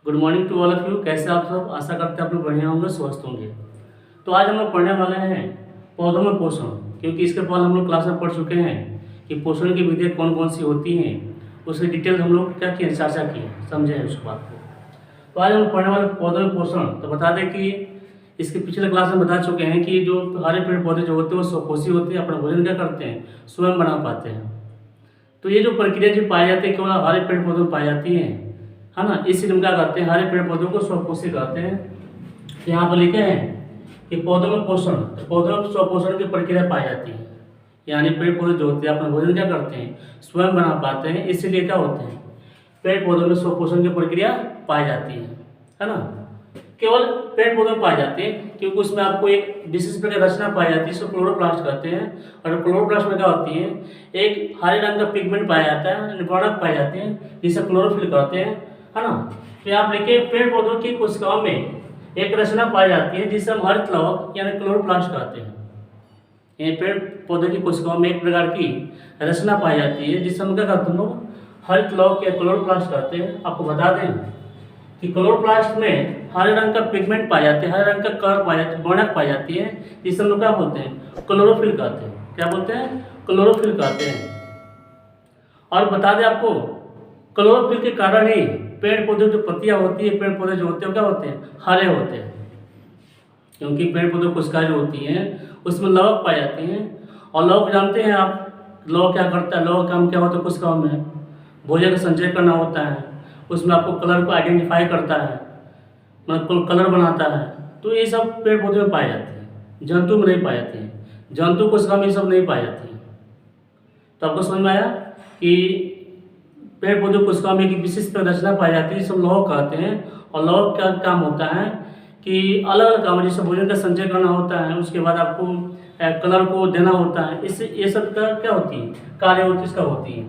Good morning to all of you. कैसे आप सब? आशा करते हैं आप लोग बढ़िया होंगे, स्वस्थ होंगे। तो आज हम लोग पढ़ने वाले हैं पौधों में पोषण, क्योंकि इसके पहले हम लोग क्लास में पढ़ चुके हैं कि पोषण की विधियाँ कौन कौन सी होती हैं। उसकी डिटेल हम लोग क्या किए, चर्चा की, समझे हैं उस बात को। तो आज हम लोग पढ़ने वाले पौधों में पोषण। तो बता दें कि इसके पिछले क्लास में बता चुके हैं कि जो हरे पेड़ पौधे जो होते हैं वो स्वपोषी होते हैं, अपना भोजन क्या करते हैं, स्वयं बना पाते हैं। तो ये जो प्रक्रिया जो पाई जाती है केवल हरे पेड़ पौधों में पाई जाती है ना। इसीलिए हम क्या करते हैं, हरे पेड़ पौधों को स्वपोषी कहते हैं। यहाँ पर लिखे हैं कि पौधों में पोषण, तो पौधों में स्वपोषण की प्रक्रिया पाई जाती है, यानी पेड़ पौधे जो होते हैं अपना भोजन क्या करते हैं, स्वयं बना पाते हैं। इसीलिए क्या होते हैं, पेड़ पौधों में स्वपोषण की प्रक्रिया पाई जाती है ना। केवल पेड़ पौधों में पाई जाती है क्योंकि उसमें आपको एक विशिष्ट प्रकार रचना पाई जाती है, इसको क्लोरोप्लास्ट कहते हैं। और क्लोरोप्लास्ट में क्या होती है, एक हरे रंग का पिगमेंट पाया जाता है, वर्णक पाए जाते हैं, जिसे क्लोरोफिल कहते हैं, है ना। तो आप लिखिए पेड़ पौधों की कोशिकाओं में एक रचना पाई जाती है जिसे हम हरित लवक यानी क्लोरोप्लास्ट कहते हैं। ये पेड़ पौधे की कोशिकाओं में एक प्रकार की रचना पाई जाती है जिसे हम क्या कहते हैं, लोग हरित लवक या क्लोरोप्लास्ट कहते हैं। आपको बता दें कि क्लोरोप्लास्ट में हरे रंग का पिगमेंट पाए जाते हैं, हरे रंग का कण पाए जाते हैं, वर्णक पाई जाती है, जिसे हम लोग क्या बोलते हैं, क्लोरोफिल कहते हैं। क्या बोलते हैं, क्लोरोफिल कहते हैं। और बता दें आपको, क्लोरोफिल के कारण ही पेड़ पौधे जो पत्तियां होती है, पेड़ पौधे जो होते हैं क्या होते हैं, हरे होते हैं। क्योंकि पेड़ पौधे कोशिकाएं जो होती हैं उसमें लवक पाई जाती हैं। और लवक जानते हैं आप, लवक क्या करता है, लवक काम क्या होता है, कोशिकाओं में भोजन का संचय करना होता है, उसमें आपको कलर को आइडेंटिफाई करता है, मतलब कलर बनाता है। तो ये सब पेड़ पौधे में पाए जाते हैं, जंतु में नहीं पाए जाते हैं। जंतु कोशिका में ये सब नहीं पाए जाती हैं। तो आपको समझ में आया कि पेड़ पौधे कोशिका में एक विशिष्ट रचना पाई जाती है, जिसे हम लौह कहते हैं। और लौह का काम होता है कि अलग अलग काम, जैसे भोजन का संचय करना होता है, उसके बाद आपको कलर को देना होता है। इससे ये सब का क्या होती है, कार्य होती इसका होती है।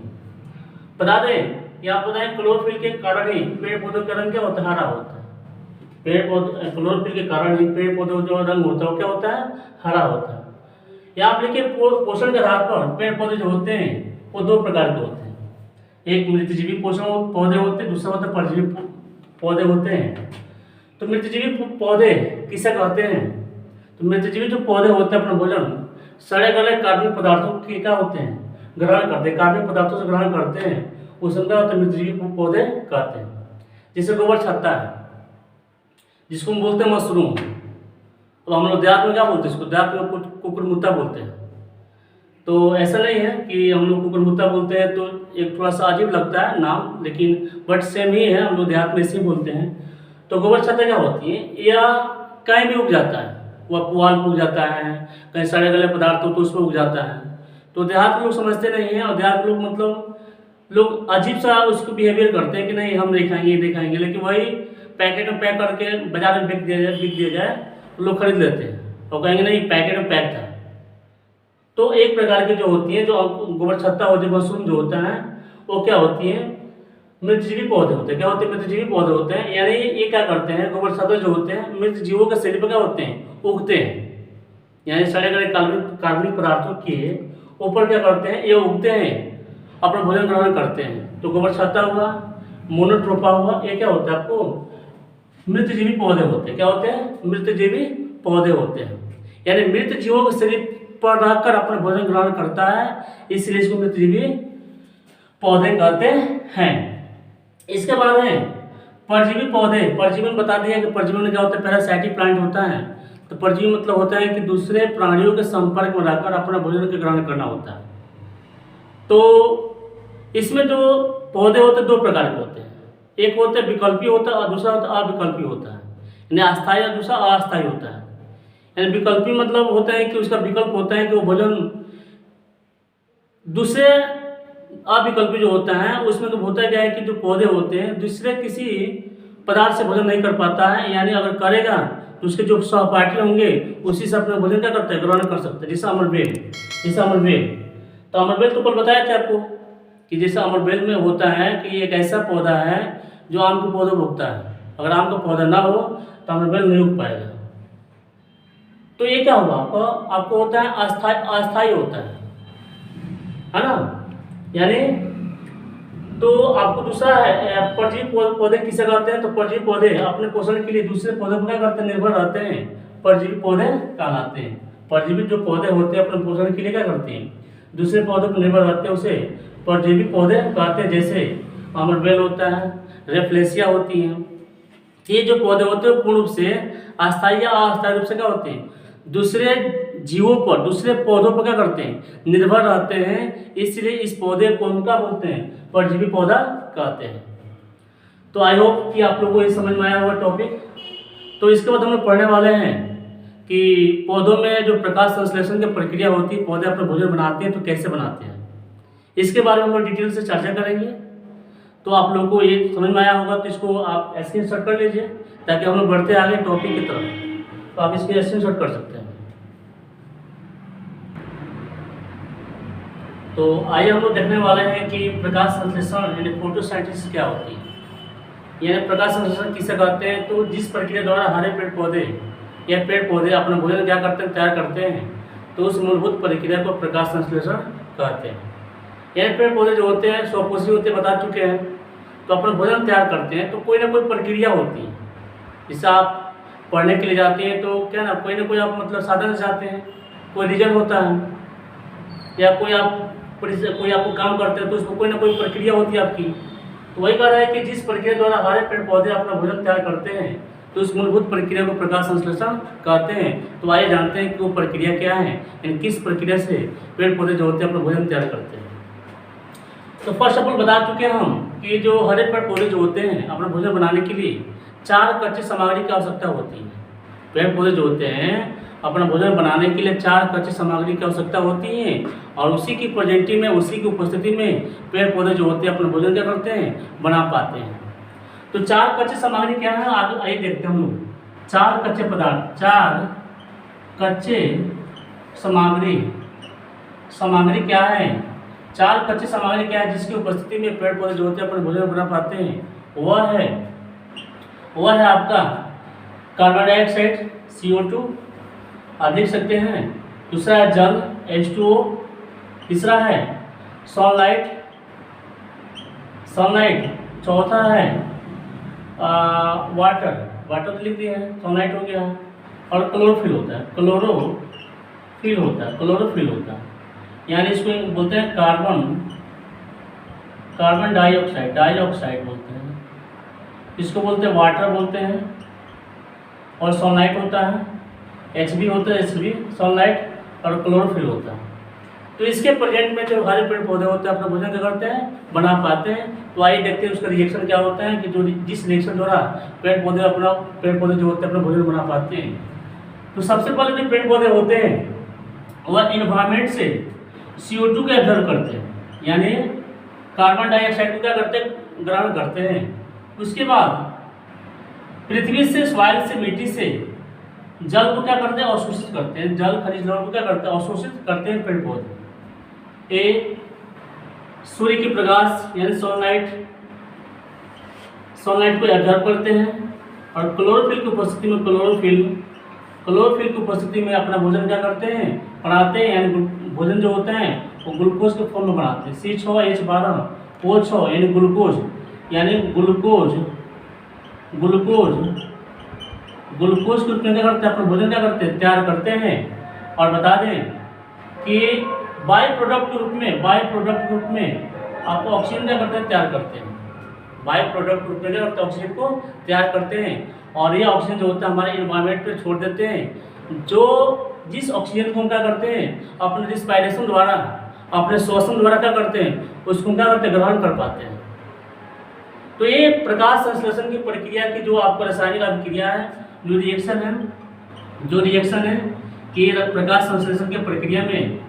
बता दें या आप बताएं, क्लोरोफिल के कारण ही पेड़ पौधों का रंग क्या होता है, हरा होता है। पेड़ पौधे क्लोरोफिल के कारण ही पेड़ पौधों जो रंग होता है वो क्या होता है, हरा होता है। या आप देखिए पोषण के आधार पर पेड़ पौधे जो होते हैं वो दो प्रकार के होते हैं। एक मृतजीवी पोषण पौधे होते हैं, दूसरा होता है परजीवी पौधे होते हैं। तो मृतजीवी पौधे किसे कहते हैं, तो मृतजीवी जो पौधे होते हैं अपना भोजन सड़े गले कार्बनिक पदार्थों के क्या होते हैं, ग्रहण करते हैं, कार्बनिक पदार्थों से ग्रहण करते हैं, उस क्या होता है, मृतजीवी पौधे कहते हैं। जिसे गोबर छत्ता है, जिसको हम बोलते हैं मशरूम। अब हम लोग देहात में क्या बोलते हैं, इसको देहात में कुकुरमुत्ता बोलते हैं। तो ऐसा नहीं है कि हम लोग कुकुरमुत्ता बोलते हैं तो एक थोड़ा सा अजीब लगता है नाम, लेकिन बट सेम ही है, हम लोग देहात में इसे बोलते हैं। तो गोबर छत्ता क्या होती है, या कहीं भी उग जाता है, वह पुआल पर उग जाता है, कहीं सड़े गले पदार्थ हो तो उसमें उग जाता है। तो देहात के लोग समझते नहीं हैं, और देहात के लोग मतलब लोग अजीब सा उसको बिहेवियर करते हैं कि नहीं हम नहीं खाएंगे, नहीं खाएंगे, लेकिन वही पैकेट में पैक करके बाजार में बिक दिया जाए तो लोग खरीद लेते हैं और कहेंगे नहीं पैकेट में पैक था। तो एक प्रकार की जो होती है, जो गोबर छत्ता होती है, मशरूम जो होता है, वो क्या होती है, मृतजीवी पौधे होते हैं। क्या होते हैं, मृतजीवी पौधे होते हैं। यानी ये क्या करते हैं, गोबर छत्ता जो होते हैं मृत जीवों के शरीर पर क्या होते हैं, उगते हैं। यानी सड़े गले कार्बनिक पदार्थों के ऊपर क्या करते हैं, ये उगते हैं, अपना भोजन ग्रहण करते हैं। तो गोबर छत्ता हुआ, मोनोट्रोपा हुआ, ये क्या होता है, आपको मृतजीवी पौधे होते हैं। क्या होते हैं, मृतजीवी पौधे होते हैं। यानी मृत जीवों के शरीर पर रहकर अपना भोजन ग्रहण करता है, इसलिए इसको मृतजीवी पौधे कहते हैं। इसके बाद है परजीवी पौधे। परजीवी में बता दिया कि परजीवी में क्या होता है, पैरासाइटिक प्लांट होता है। तो परजीवी मतलब होता है कि दूसरे प्राणियों के संपर्क में रहकर अपना भोजन का ग्रहण करना होता है। तो इसमें जो पौधे होते हैं दो प्रकार के होते हैं, एक होता है विकल्पी होता है और दूसरा होता है अविकल्पी होता है। यानी अस्थायी और दूसरा अस्थायी होता है। यानी विकल्पी मतलब होता है कि उसका विकल्प होता है कि वो भोजन दूसरे, अविकल्पी जो होता है उसमें तो होता क्या है कि जो पौधे होते हैं दूसरे किसी पदार्थ से भोजन नहीं कर पाता है, यानी अगर करेगा तो उसके जो सहपाठी होंगे उसी से अपना भोजन क्या करता है, ग्रहण कर सकते हैं। जैसे अमरबेल, जैसे अमरबेल, तो अमरबेल तो कल बताया था आपको कि जैसे अमरबेल में होता है कि एक ऐसा पौधा है जो आम के पौधे उगता है। अगर आम का पौधा ना हो तो अमरबेल नहीं उग पाएगा। तो ये क्या हुआ, आपको होता है अस्थायी होता है ना। यानी तो आपको दूसरा है परजीवी पौधे किसे कहते हैं, तो परजीवी पौधे अपने पोषण के लिए दूसरे पौधे पर क्या करते हैं, निर्भर रहते हैं, परजीवी पौधे कहलाते हैं। परजीवी जो पौधे होते हैं अपने पोषण के लिए क्या करते हैं, दूसरे पौधे पर निर्भर रहते हैं, उसे परजीवी पौधे कहते हैं। जैसे अमरबेल होता है, रेफ्लेसिया होती है। ये जो पौधे होते हैं पूर्ण रूप से अस्थायी या अस्थायी रूप से क्या होते हैं, दूसरे जीवों पर, दूसरे पौधों पर क्या करते हैं, निर्भर रहते हैं। इसलिए इस पौधे को हम क्या बोलते हैं, परजीवी पौधा कहते हैं। तो आई होप कि आप लोगों को ये समझ में आया होगा टॉपिक। तो इसके बाद हम लोग पढ़ने वाले हैं कि पौधों में जो प्रकाश संश्लेषण की प्रक्रिया होती है, पौधे अपना भोजन बनाते हैं तो कैसे बनाते हैं, इसके बारे में हम लोग डिटेल से चर्चा करेंगे। तो आप लोगों को ये समझ में आया होगा, तो इसको आप स्क्रीनशॉट कर लीजिए ताकि हम लोग बढ़ते आगे टॉपिक की तरफ। तो आप इसके स्क्रीनशॉट कर सकते हैं। तो आइए हम लोग देखने वाले हैं कि प्रकाश संश्लेषण यानी फोटोसिंथेसिस क्या होती है, यानी प्रकाश संश्लेषण किसे कहते हैं। तो जिस प्रक्रिया द्वारा हरे पेड़ पौधे या पेड़ पौधे अपना भोजन क्या करते हैं, तैयार करते हैं, तो उस मूलभूत प्रक्रिया को प्रकाश संश्लेषण कहते हैं। यानी पेड़ पौधे जो होते हैं स्वपोषी होते हैं, बता चुके हैं, तो अपना भोजन तैयार करते हैं तो कोई ना कोई प्रक्रिया होती है। जैसे आप पढ़ने के लिए जाते हैं तो क्या ना कोई आप मतलब साधन से जाते हैं, कोई रीजन होता है, या कोई आपको काम करते हैं तो उसमें कोई ना कोई प्रक्रिया होती है आपकी। तो वही कह रहा है कि जिस प्रक्रिया द्वारा हरे पेड़ पौधे अपना भोजन तैयार करते हैं तो उस मूलभूत प्रक्रिया को प्रकाश संश्लेषण कहते हैं। तो आइए जानते हैं कि वो प्रक्रिया क्या है, यानी किस प्रक्रिया से पेड़ पौधे जो होते हैं अपना भोजन तैयार करते हैं। तो फर्स्ट ऑफ ऑल बता चुके हैं हम कि जो हरे पेड़ पौधे जो होते हैं अपना भोजन बनाने के लिए 4 कच्ची सामग्री की आवश्यकता होती है। पेड़ पौधे जो होते हैं अपना भोजन बनाने के लिए 4 कच्ची सामग्री की आवश्यकता होती है, और उसी की प्रेजेंटी में, उसी की उपस्थिति में पेड़ पौधे जो होते हैं अपना भोजन क्या करते हैं, बना पाते हैं। तो 4 कच्ची सामग्री क्या है, आगे आइए देखते हैं हम लोग। 4 कच्चे पदार्थ, 4 कच्चे सामग्री क्या है, 4 कच्ची सामग्री क्या है जिसकी उपस्थिति में पेड़ पौधे जो होते हैं अपना भोजन बना पाते हैं। वह है आपका कार्बन डाइऑक्साइड CO2, आप देख सकते हैं। दूसरा है जल H2O, तीसरा है सनलाइट, चौथा है वाटर तो लिख दिया है, सनलाइट हो गया, और क्लोरोफिल होता है, यानी इसको बोलते हैं कार्बन डाइऑक्साइड बोलते हैं, इसको बोलते हैं वाटर बोलते हैं, और सनलाइट होता है, HB होता है, सनलाइट, और क्लोरोफिल होता है। तो इसके प्रेजेंट में जो हरे पेड़ पौधे होते हैं अपना भोजन क्या करते हैं, बना पाते हैं। तो आइए देखते हैं उसका रिएक्शन क्या होता है कि जो जिस रिएक्शन द्वारा पेड़ पौधे जो होते हैं अपना भोजन बना पाते हैं। तो सबसे पहले जो पेड़ पौधे होते हैं वह इन्वायरमेंट से CO2 को एब्जॉर्ब करते हैं, यानी कार्बन डाइऑक्साइड को क्या करते हैं, ग्रहण करते हैं। उसके बाद पृथ्वी से, सॉइल से, मिट्टी से जल को क्या करते हैं, अवशोषित करते हैं। जल खनिज लवण को क्या करते हैं, अवशोषित करते हैं पेड़ पौधे। सूर्य की प्रकाश यानी सनलाइट को एब्जॉर्ब करते हैं, और क्लोरोफिल की उपस्थिति में क्लोरोफिल की उपस्थिति में अपना भोजन क्या करते हैं, बनाते हैं। यानी भोजन जो होते हैं वो ग्लूकोज के फॉर्म में बनाते हैं। C6H12O6 यानी ग्लूकोज के रूप में क्या करते हैं, अपना भोजन क्या करते हैं, तैयार करते हैं। और बता दें कि बाई प्रोडक्ट के रूप में आपको ऑक्सीजन क्या करते हैं, तैयार करते हैं। बाई प्रोडक्ट के रूप में क्या करते हैं, ऑक्सीजन को तैयार करते हैं, और ये ऑक्सीजन जो होता है हमारे इन्वायरमेंट पे छोड़ देते हैं। जिस ऑक्सीजन को हम क्या करते हैं, अपने रिस्पायरेशन द्वारा, अपने श्वसन द्वारा क्या करते हैं, उसको क्या करते हैं, ग्रहण कर पाते हैं। तो ये प्रकाश संश्लेषण की प्रक्रिया की जो आपको रासायनिक अभिक्रिया है, जो रिएक्शन है कि प्रकाश संश्लेषण की प्रक्रिया में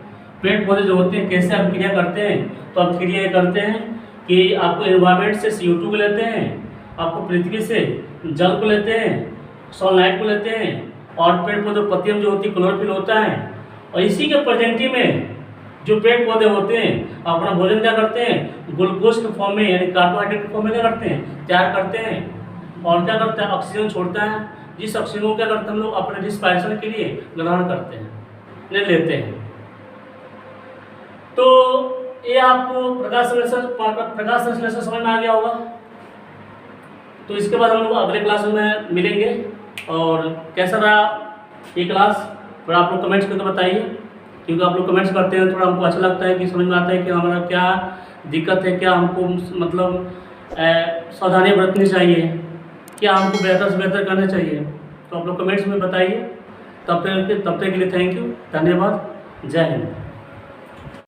पेड़ पौधे जो होते हैं कैसे अभिक्रिया करते हैं। तो अभिक्रिया ये करते हैं कि आपको एनवायरमेंट से CO2 को लेते हैं, आपको पृथ्वी से जल को लेते हैं, सनलाइट को लेते हैं, और पेड़ पौधे पत्तियां जो होती है क्लोरोफिल होता है, और इसी के प्रेजेंटी में जो पेड़ पौधे होते हैं अपना भोजन क्या करते हैं, ग्लूकोज के फॉर्म में यानी कार्बोहाइड्रेट के फॉर्म में क्या करते हैं, तैयार करते हैं। और क्या करता है, ऑक्सीजन छोड़ता है, जिस ऑक्सीजन को क्या करते हैं हम लोग अपने रिस्पायरेशन के लिए ग्रहण करते हैं, लेते हैं। तो ये आपको प्रकाश संश्लेषण समझ में आ गया होगा। तो इसके बाद हम लोग अगले क्लास में मिलेंगे। और कैसा रहा ये क्लास थोड़ा आप लोग कमेंट्स करके बताइए, क्योंकि आप लोग कमेंट्स करते हैं थोड़ा हमको अच्छा लगता है कि समझ में आता है कि हमारा क्या दिक्कत है, क्या हमको मतलब सावधानी बरतनी चाहिए, क्या हमको बेहतर से बेहतर करना चाहिए। तो आप लोग कमेंट्स में बताइए। तब तक के लिए थैंक यू, धन्यवाद, जय हिंद।